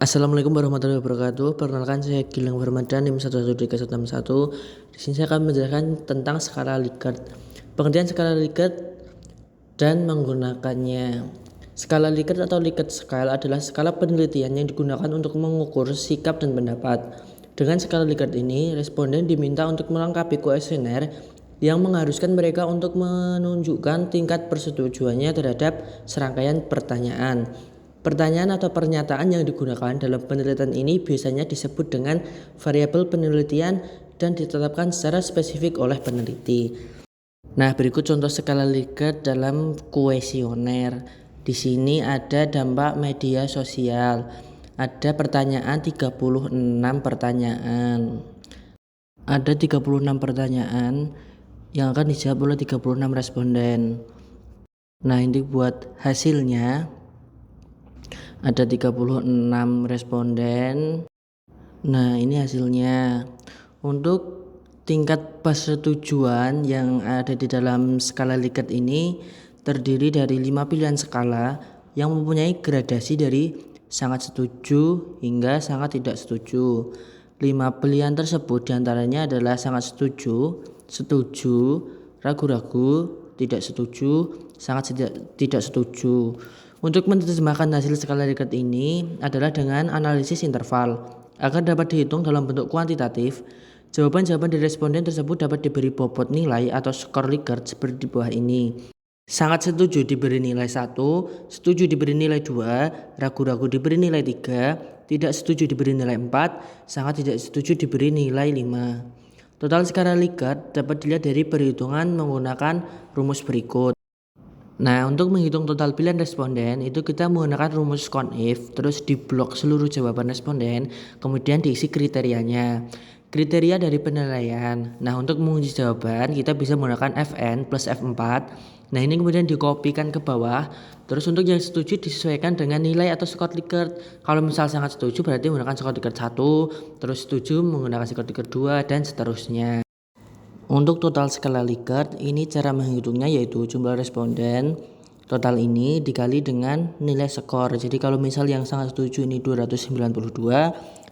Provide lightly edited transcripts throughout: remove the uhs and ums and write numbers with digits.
Assalamualaikum warahmatullahi wabarakatuh. Perkenalkan saya Gilang Farmadan NIM 11361. Di sini saya akan menjelaskan tentang skala Likert. Pengertian skala Likert dan menggunakannya. Skala Likert atau Likert scale adalah skala penelitian yang digunakan untuk mengukur sikap dan pendapat. Dengan skala Likert ini, responden diminta untuk melengkapi kuesioner yang mengharuskan mereka untuk menunjukkan tingkat persetujuannya terhadap serangkaian pertanyaan. Pertanyaan atau pernyataan yang digunakan dalam penelitian ini biasanya disebut dengan variabel penelitian dan ditetapkan secara spesifik oleh peneliti. Nah, berikut contoh skala Likert dalam kuesioner. Di sini ada dampak media sosial. Ada pertanyaan 36 pertanyaan. Ada 36 pertanyaan yang akan dijawab oleh 36 responden. Nah, ini buat hasilnya. Ada 36 responden. Nah, ini hasilnya. Untuk tingkat persetujuan yang ada di dalam skala Likert ini terdiri dari 5 pilihan skala yang mempunyai gradasi dari sangat setuju hingga sangat tidak setuju. 5 pilihan tersebut diantaranya adalah sangat setuju, setuju, ragu-ragu, tidak setuju, sangat tidak setuju. Untuk menerjemahkan hasil skala Likert ini adalah dengan analisis interval. Agar dapat dihitung dalam bentuk kuantitatif, jawaban-jawaban dari responden tersebut dapat diberi bobot nilai atau skor Likert seperti di bawah ini. Sangat setuju diberi nilai 1, setuju diberi nilai 2, ragu-ragu diberi nilai 3, tidak setuju diberi nilai 4, sangat tidak setuju diberi nilai 5. Total skala Likert dapat dilihat dari perhitungan menggunakan rumus berikut. Nah, untuk menghitung total pilihan responden itu kita menggunakan rumus CONIF, terus diblok seluruh jawaban responden, kemudian diisi kriterianya. Kriteria dari penilaian. Nah, untuk menguji jawaban kita bisa menggunakan Fn plus F4. Nah, ini kemudian dikopikan ke bawah. Terus untuk yang setuju disesuaikan dengan nilai atau skor Likert. Kalau misal sangat setuju berarti menggunakan skor Likert 1, terus setuju menggunakan skor Likert 2 dan seterusnya. Untuk total skala Likert, ini cara menghitungnya yaitu jumlah responden total ini dikali dengan nilai skor. Jadi kalau misal yang sangat setuju ini 292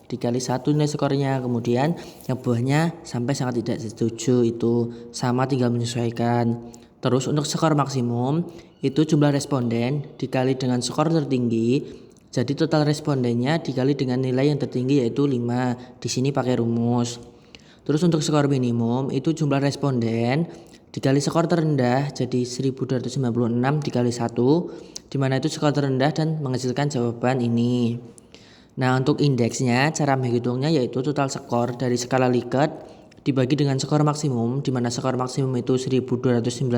dikali 1 nilai skornya, kemudian yang bawahnya sampai sangat tidak setuju itu sama, tinggal menyesuaikan. Terus untuk skor maksimum itu jumlah responden dikali dengan skor tertinggi. Jadi total respondennya dikali dengan nilai yang tertinggi yaitu 5. Di sini pakai rumus. Terus untuk skor minimum itu jumlah responden dikali skor terendah, jadi 1296 dikali 1, dimana itu skor terendah dan menghasilkan jawaban ini. Nah, untuk indeksnya cara menghitungnya yaitu total skor dari skala Likert dibagi dengan skor maksimum, dimana skor maksimum itu 1296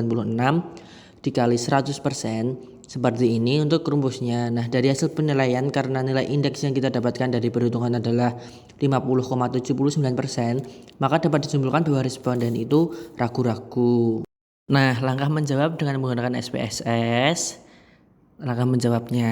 dikali 100%. Seperti ini untuk rumusnya. Nah, dari hasil penilaian karena nilai indeks yang kita dapatkan dari perhitungan adalah 50,79%, maka dapat disimpulkan bahwa responden itu ragu-ragu. Nah, langkah menjawab dengan menggunakan SPSS. Langkah menjawabnya,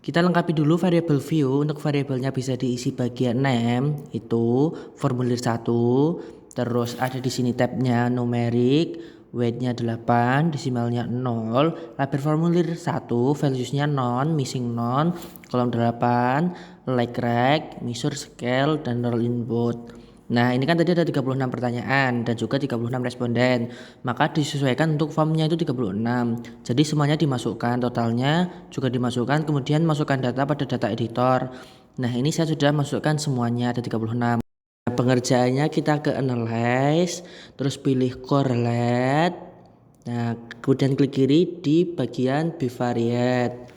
kita lengkapi dulu variabel view. Untuk variabelnya bisa diisi bagian name, itu formulir 1. Terus ada di sini tabnya numerik, weight-nya 8, desimalnya 0, label formulir 1, values-nya non, missing non, kolom 8, like rect, measure scale, dan roll input. Nah, ini kan tadi ada 36 pertanyaan dan juga 36 responden. Maka disesuaikan untuk formnya itu 36. Jadi semuanya dimasukkan, totalnya juga dimasukkan, kemudian masukkan data pada data editor. Nah, ini saya sudah masukkan semuanya ada 36. Pengerjaannya kita ke analyze, terus pilih correlate. Nah, kemudian klik kiri di bagian bivariate.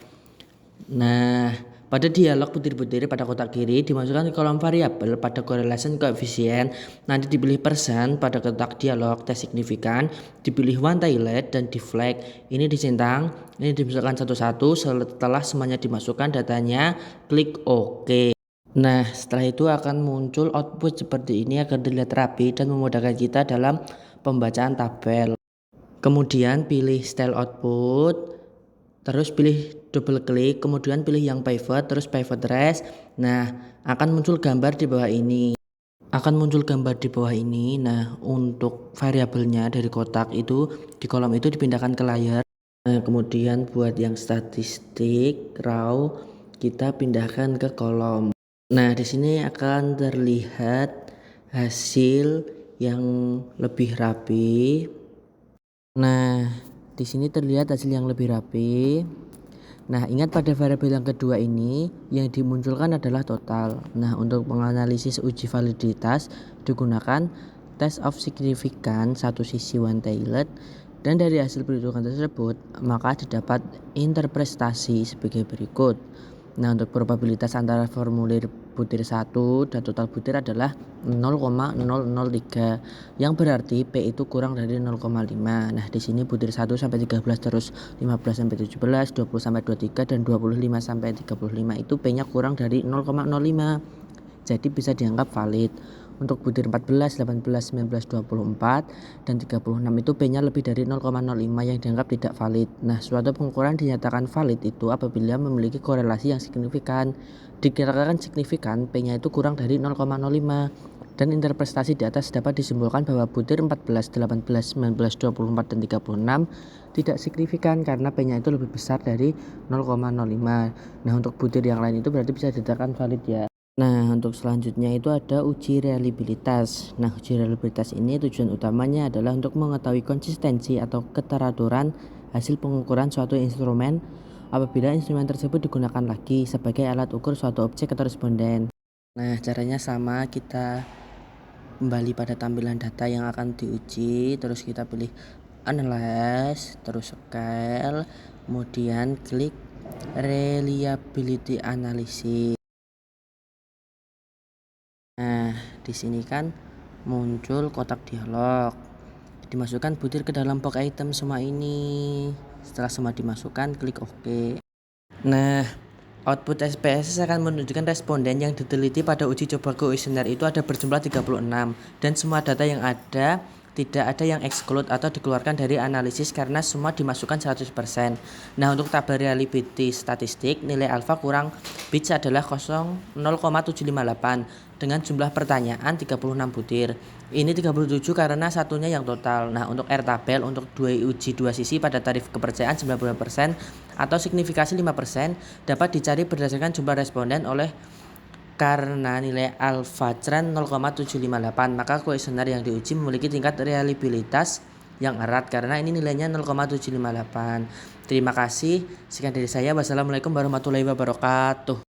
Nah, pada dialog butir-butir pada kotak kiri dimasukkan ke kolom variabel pada correlation coefficient. Nanti dipilih persen pada kotak dialog tes signifikan, dipilih one tilde dan di flag. Ini dicentang, ini dimasukkan satu-satu. Setelah semuanya dimasukkan datanya, klik OK. Nah, setelah itu akan muncul output seperti ini agar dilihat rapi dan memudahkan kita dalam pembacaan tabel. Kemudian pilih style output, terus pilih double klik, kemudian pilih yang pivot, terus pivot rest. Nah, akan muncul gambar di bawah ini. Nah, untuk variabelnya dari kotak itu di kolom itu dipindahkan ke layar. Nah, kemudian buat yang statistik raw kita pindahkan ke kolom. Nah, di sini akan terlihat hasil yang lebih rapi. Nah, di sini terlihat hasil yang lebih rapi. Nah, ingat pada variabel yang kedua ini yang dimunculkan adalah total. Nah, untuk menganalisis uji validitas digunakan test of significance satu sisi one-tailed, dan dari hasil perhitungan tersebut maka didapat interpretasi sebagai berikut. Nah, untuk probabilitas antara formulir butir 1 dan total butir adalah 0,003 yang berarti P itu kurang dari 0,5. Nah, di sini butir 1 sampai 13 terus 15 sampai 17, 20 sampai 23 dan 25 sampai 35 itu P-nya kurang dari 0,05. Jadi bisa dianggap valid. Untuk butir 14, 18, 19, 24 dan 36 itu P-nya lebih dari 0,05 yang dianggap tidak valid. Nah, suatu pengukuran dinyatakan valid itu apabila memiliki korelasi yang signifikan. Dikirakan signifikan, P-nya itu kurang dari 0,05. Dan interpretasi di atas dapat disimpulkan bahwa butir 14, 18, 19, 24 dan 36 tidak signifikan karena P-nya itu lebih besar dari 0,05. Nah, untuk butir yang lain itu berarti bisa dikatakan valid ya. Nah, untuk selanjutnya itu ada uji reliabilitas. Nah, uji reliabilitas ini tujuan utamanya adalah untuk mengetahui konsistensi atau keteraturan hasil pengukuran suatu instrumen apabila instrumen tersebut digunakan lagi sebagai alat ukur suatu objek atau responden. Nah, caranya sama, kita kembali pada tampilan data yang akan diuji, terus kita pilih analyze, terus scale, kemudian klik reliability analysis. Nah, di sini kan muncul kotak dialog. Dimasukkan butir ke dalam box item semua ini. Setelah semua dimasukkan, klik OK. Nah, output SPSS akan menunjukkan responden yang diteliti pada uji coba kuesioner itu ada berjumlah 36 dan semua data yang ada tidak ada yang exclude atau dikeluarkan dari analisis karena semua dimasukkan 100%. Nah, untuk tabel reliability statistik nilai alfa kurang bits adalah 0,758 dengan jumlah pertanyaan 36 butir. Ini 37 karena satunya yang total. Nah, untuk R tabel untuk uji dua sisi pada tarif kepercayaan 90% atau signifikasi 5% dapat dicari berdasarkan jumlah responden oleh karena nilai alfa trend 0,758 maka kuesioner yang diuji memiliki tingkat reliabilitas yang erat karena ini nilainya 0,758. Terima kasih. Sekian dari saya. Wassalamualaikum warahmatullahi wabarakatuh.